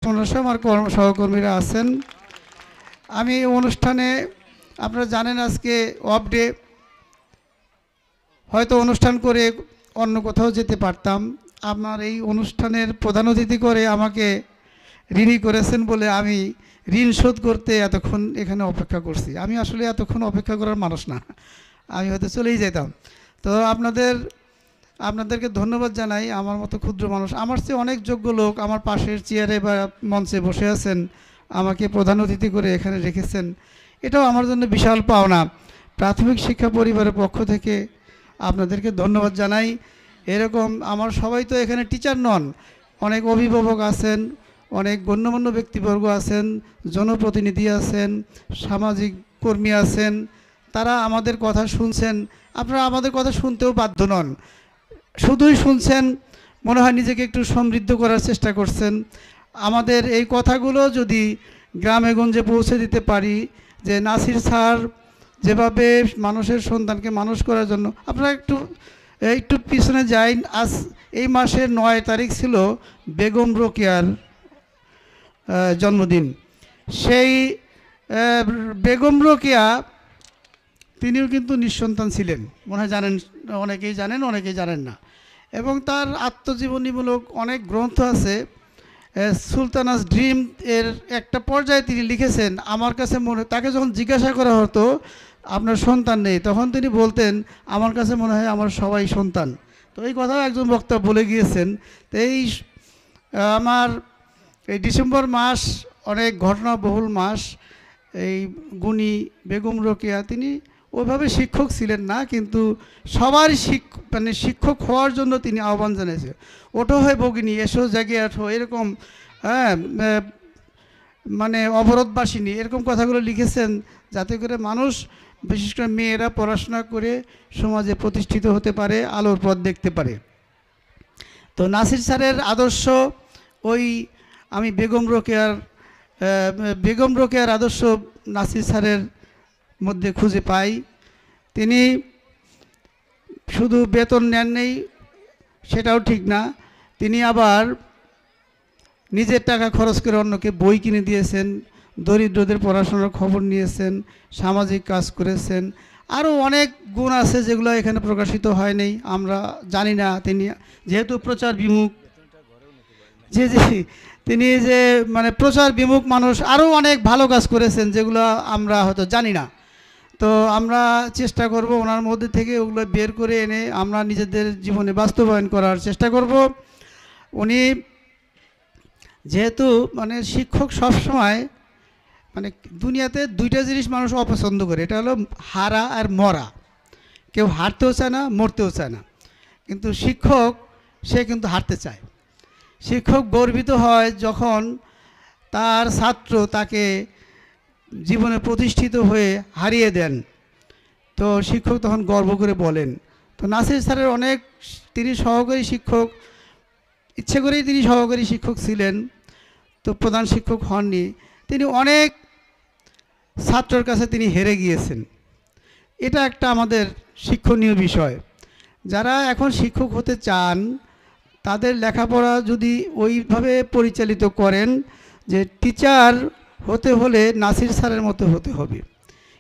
1500 আমার সহকর্মীরা আছেন। আমি এই অনুষ্ঠানে আপনারা জানেন আজকে অফ ডে, হয়তো অনুষ্ঠান করে অন্য কোথাও যেতে পারতাম। আমার এই অনুষ্ঠানের প্রধান অতিথি করে আমাকে ঋণী করেছেন বলে আমি ঋণ শোধ করতে এতক্ষণ এখানে অপেক্ষা করছি। আমি আসলে এতক্ষণ অপেক্ষা করার মানুষ না, আমি হয়তো চলেই যেতাম। তো আপনাদেরকে ধন্যবাদ জানাই। আমার মতো ক্ষুদ্র মানুষ, আমার চেয়ে অনেক যোগ্য লোক আমার পাশের চেয়ারে বা মঞ্চে বসে আছেন, আমাকে প্রধান অতিথি করে এখানে রেখেছেন, এটাও আমার জন্য বিশাল পাওনা। প্রাথমিক শিক্ষা পরিবারের পক্ষ থেকে আপনাদেরকে ধন্যবাদ জানাই। এরকম আমার সবাই তো এখানে টিচার নন, অনেক অভিভাবক আছেন, অনেক গণ্যমান্য ব্যক্তিবর্গ আছেন, জনপ্রতিনিধি আছেন, সামাজিক কর্মী আছেন, তারা আমাদের কথা শুনছেন। আপনারা আমাদের কথা শুনতেও বাধ্য নন, শুধুই শুনছেন, মনে হয় নিজেকে একটু সমৃদ্ধ করার চেষ্টা করছেন। আমাদের এই কথাগুলো যদি গ্রামে গঞ্জে পৌঁছে দিতে পারি যে নাসির স্যার যেভাবে মানুষের সন্তানকে মানুষ করার জন্য, আপনারা একটু পিছনে যাই। আজ এই মাসের 9 তারিখ ছিল বেগম রোকেয়ার জন্মদিন। সেই বেগম রোকেয়া তিনিও কিন্তু নিঃসন্তান ছিলেন, মনে হয় জানেন, অনেকেই জানেন অনেকেই জানেন না। এবং তার আত্মজীবনীমূলক অনেক গ্রন্থ আছে। সুলতানাস ড্রিম এর একটা পর্যায়ে তিনি লিখেছেন, আমার কাছে তাকে যখন জিজ্ঞাসা করা হতো আপনার সন্তান নেই, তখন তিনি বলতেন আমার কাছে মনে হয় আমার সবাই সন্তান। তো এই কথাও একজন বক্তা বলে গিয়েছেন। তো আমার এই ডিসেম্বর মাস অনেক ঘটনাবহুল মাস। এই গুণী বেগম রোকেয়া তিনি ওইভাবে শিক্ষক ছিলেন না, কিন্তু সবার শিক্ষক হওয়ার জন্য তিনি আহ্বান জানিয়েছে। ওঠো হয়ে ভগিনী, এসো জাগিয়ে ওঠো, এরকম মানে অবরোধবাসিনী, এরকম কথাগুলো লিখেছেন যাতে করে মানুষ, বিশেষ করে মেয়েরা পড়াশোনা করে সমাজে প্রতিষ্ঠিত হতে পারে, আলোর পথ দেখতে পারে। তো নাসির স্যারের আদর্শ আমি বেগম রোকেয়ার আদর্শ নাসির স্যারের মধ্যে খুঁজে পাই। তিনি শুধু বেতন নেন নেই, সেটাও ঠিক না, তিনি আবার নিজের টাকা খরচ করে অন্যকে বই কিনে দিয়েছেন, দরিদ্রদের পড়াশোনার খবর নিয়েছেন, সামাজিক কাজ করেছেন। আরও অনেক গুণ আছে যেগুলো এখানে প্রকাশিত হয়নি, আমরা জানি না। তিনি যেহেতু প্রচার বিমুখ, তিনি যে মানে প্রচার বিমুখ মানুষ, আরও অনেক ভালো কাজ করেছেন যেগুলো আমরা হয়তো জানি না। তো আমরা চেষ্টা করব ওনার মধ্যে থেকে ওগুলো বের করে এনে আমরা নিজেদের জীবনে বাস্তবায়ন করার চেষ্টা করব। উনি যেহেতু মানে শিক্ষক সবসময় মানে দুনিয়াতে দুইটা জিনিস মানুষ অপছন্দ করে, এটা হলো হারা আর মরা। কেউ হারতেও চায় না, মরতেও চায় না, কিন্তু শিক্ষক সে কিন্তু হারতে চায়। শিক্ষক গর্বিত হয় যখন তার ছাত্র তাকে জীবনে প্রতিষ্ঠিত হয়ে হারিয়ে দেন, তো শিক্ষক তখন গর্ব করে বলেন। তো নাসির স্যারের তিনি সহকারী শিক্ষক, ইচ্ছে করেই তিনি সহকারী শিক্ষক ছিলেন, তো প্রধান শিক্ষক হননি। তিনি অনেক ছাত্রের কাছে তিনি হেরে গিয়েছেন। এটা একটা আমাদের শিক্ষণীয় বিষয়। যারা এখন শিক্ষক হতে চান তাদের লেখাপড়া যদি ওইভাবে পরিচালিত করেন যে টিচার হতে হলে নাসির স্যারের মতো হতে হবে।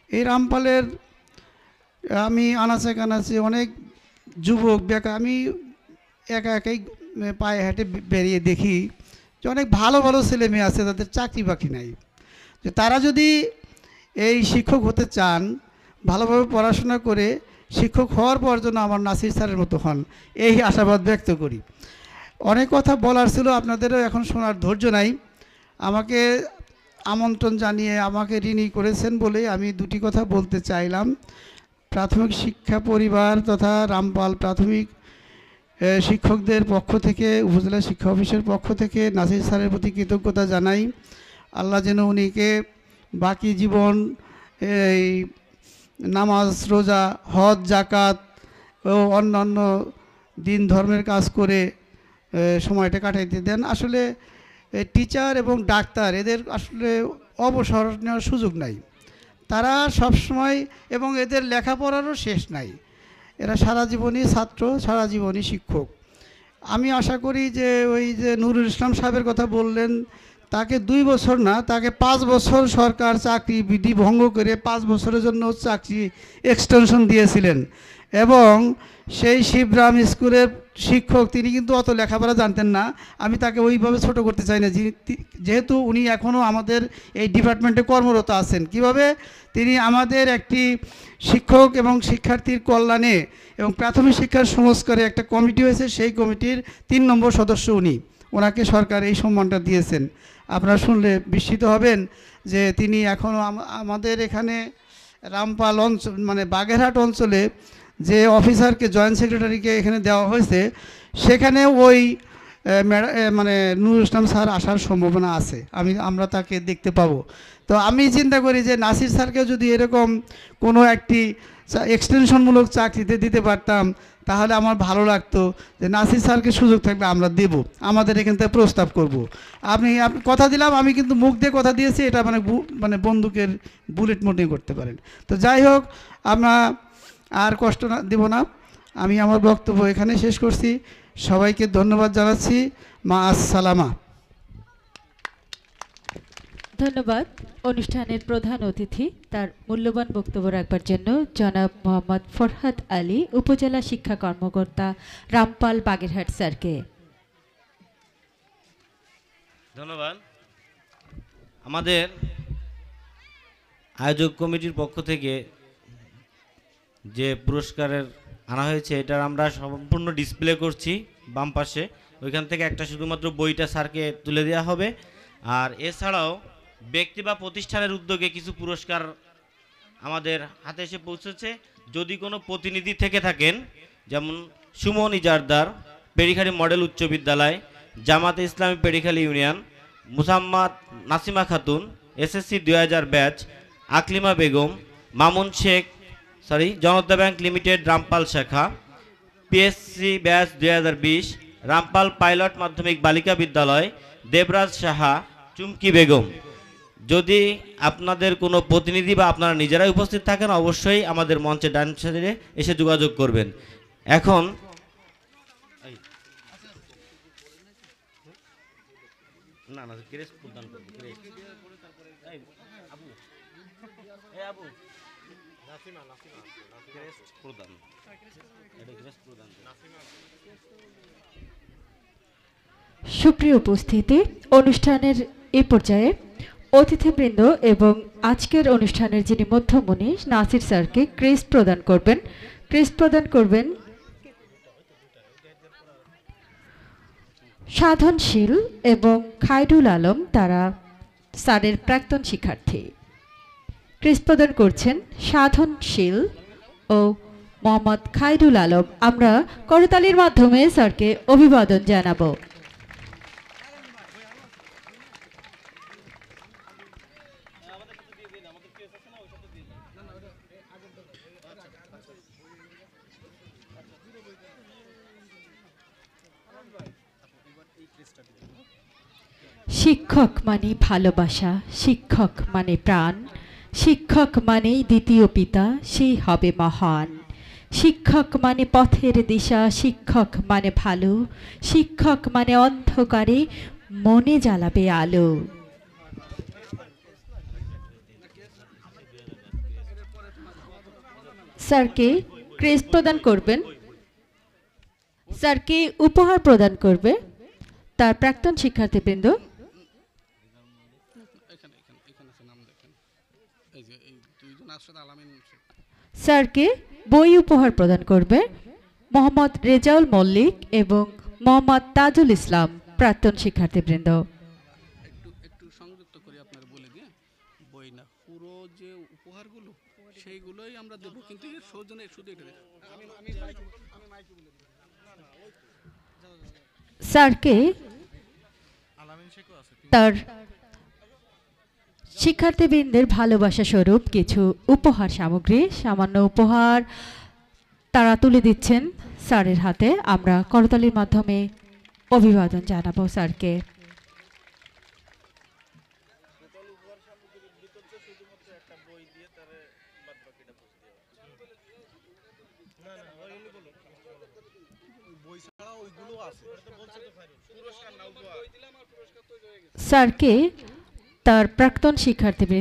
এই রামপালের আমি আনাচে কানাচে অনেক যুবক আমি একাই পায়ে হেঁটে বেরিয়ে দেখি যে অনেক ভালো ভালো ছেলে মেয়ে আছে, তাদের চাকরি বাকরি নাই। যে তারা যদি এই শিক্ষক হতে চান, ভালোভাবে পড়াশোনা করে শিক্ষক হওয়ার পর যেন আমার নাসির স্যারের মতো হন, এই আশাবাদ ব্যক্ত করি। অনেক কথা বলার ছিল, আপনাদেরও এখন শোনার ধৈর্য নাই। আমাকে আমন্ত্রণ জানিয়ে আমাকে ঋণী করেছেন বলে আমি দুটি কথা বলতে চাইলাম। প্রাথমিক শিক্ষা পরিবার তথা রামপাল প্রাথমিক শিক্ষকদের পক্ষ থেকে, উপজেলা শিক্ষা অফিসের পক্ষ থেকে নাসির স্যারের প্রতি কৃতজ্ঞতা জানাই। আল্লাহ যেন উনিকে বাকি জীবন এই নামাজ রোজা হজ জাকাত ও অন্যান্য দিন ধর্মের কাজ করে সময়টা কাটাইতে দেন। আসলে টিচার এবং ডাক্তার এদের আসলে অবসর নেওয়ার সুযোগ নাই, তারা সব সময়, এবং এদের লেখাপড়ারও শেষ নাই, এরা সারা জীবনই ছাত্র, সারা জীবনই শিক্ষক। আমি আশা করি যে ওই যে নুরুল ইসলাম সাহেবের কথা বললেন, তাকে 2 বছর না, তাকে 5 বছর সরকার চাকরি বিধি ভঙ্গ করে 5 বছরের জন্য চাকরি এক্সটেনশন দিয়েছিলেন। এবং সেই শিবরাম স্কুলের শিক্ষক, তিনি কিন্তু অত লেখাপড়া জানতেন না। আমি তাকে ওইভাবে ছোট করতে চাই না, যেহেতু উনি এখনও আমাদের এই ডিপার্টমেন্টে কর্মরত আছেন। কিভাবে তিনি আমাদের একটি শিক্ষক এবং শিক্ষার্থীর কল্যাণে এবং প্রাথমিক শিক্ষার সংস্কারে একটা কমিটি হয়েছে, সেই কমিটির 3 নম্বর সদস্য উনি, ওনাকে সরকার এই সম্মানটা দিয়েছেন। আপনারা শুনলে বিস্মিত হবেন যে তিনি এখনও আমাদের এখানে রামপাল অঞ্চল মানে বাগেরহাট অঞ্চলে যে অফিসারকে জয়েন্ট সেক্রেটারিকে এখানে দেওয়া হয়েছে, সেখানে ওই মানে নুরুল ইসলাম স্যার আসার সম্ভাবনা আছে, আমরা তাকে দেখতে পাবো। তো আমি চিন্তা করি যে নাসির স্যারকে যদি এরকম কোনো একটি এক্সটেনশনমূলক চাকরিতে দিতে পারতাম, তাহলে আমার ভালো লাগতো যে নাসির স্যারকে সুযোগ থাকলে আমরা দেব, আমাদের এখান থেকে প্রস্তাব করব। আপনি কথা দিলাম, আমি কিন্তু মুখ দিয়ে কথা দিয়েছি, এটা মানে বন্দুকের বুলেট মোডিং করতে পারেন। তো যাই হোক, আমরা আর কষ্ট দেব না, আমি আমার বক্তব্য এখানে শেষ করছি। সবাইকে ধন্যবাদ জানাচ্ছি। মা আসসালামা। ধন্যবাদ অনুষ্ঠানের প্রধান অতিথি তার মূল্যবান বক্তব্য রাখবার জন্য জনাব মোহাম্মদ ফরহাদ আলী, উপজেলা শিক্ষা কর্মকর্তা, রামপাল বাগেরহাট স্যারকে। ধন্যবাদ। আমাদের আয়োজক কমিটির পক্ষ থেকে যে পুরস্কারের আনা হয়েছে, এটার আমরা সম্পূর্ণ ডিসপ্লে করছি বাম পাশে। ওইখান থেকে একটা শুধুমাত্র বইটা স্যারকে তুলে দেওয়া হবে। আর এছাড়াও ব্যক্তি বা প্রতিষ্ঠানের উদ্যোগে কিছু পুরস্কার আমাদের হাতে এসে পৌঁছেছে। যদি কোনো প্রতিনিধি থেকে থাকেন, যেমন সুমন ইজারদার, পেরিখালী মডেল উচ্চ বিদ্যালয়, Jamaat-e Islami Perikhali union, Musammat Nasima Khatun, SSC 2000 batch, Aklima Begum, Mamun Sheikh Janata bank limited Rampal শাখা, পিএসসি ব্যাচ 2020, রামপাল পাইলট মাধ্যমিক বালিকা বিদ্যালয়, দেবরাজ সাহা, চুমকি বেগম। যদি আপনাদের কোনো প্রতিনিধি বা আপনারা নিজেরাই উপস্থিত থাকেন, অবশ্যই আমাদের মঞ্চে ডান সাইডে এসে যোগাযোগ করবেন। এখন না না ক্রেস্ট প্রদান করব, সুপ্রিয় উপস্থিতি, অনুষ্ঠানের এ পর্যায়ে অতিথিবৃন্দ এবং আজকের অনুষ্ঠানের যিনি মধ্যমণি নাসির স্যারকে ক্রেস্ট প্রদান করবেন সাধনশীল এবং খায়রুল আলম, তারা স্যারের প্রাক্তন শিক্ষার্থী। ক্রেস্ট প্রদান করছেন সাধনশীল ও মোহাম্মদ খায়রুল আলম। আমরা করতালির মাধ্যমে স্যারকে অভিবাদন জানাবো। শিক্ষক মানে ভালোবাসা, শিক্ষক মানে প্রাণ, শিক্ষক মানেই দ্বিতীয় পিতা, সেই হবে মহান। শিক্ষক মানে পথের দিশা, শিক্ষক মানে ভালো, শিক্ষক মানে অন্ধকারে মনে জ্বালাবে আলো। স্যারকে ক্রেস্ট প্রদান করবেন, স্যারকে উপহার প্রদান করবে তার প্রাক্তন শিক্ষার্থীবৃন্দ। স্যারকে বই উপহার প্রদান করবে মোহাম্মদ রেজাউল মল্লিক এবং মোহাম্মদ তাজুল ইসলাম, প্রাক্তন শিক্ষার্থীবৃন্দ। একটু সংযুক্ত করে আপনারা বলে দিয়ে, বই না পুরো যে উপহারগুলো সেইগুলোই আমরা দেবো, কিন্তু এর সৌজন্যে শুধু এটা স্যারকে তার শিক্ষার্থীবৃন্দের ভালোবাসা স্বরূপ কিছু উপহার সামগ্রী, সামান্য উপহার তারা তুলে দিচ্ছেন স্যারের হাতে। আমরা করতালির মাধ্যমে অভিবাদন জানাবো স্যারকে। স্যারকে তার প্রাক্তন শিক্ষার্থীবৃন্দ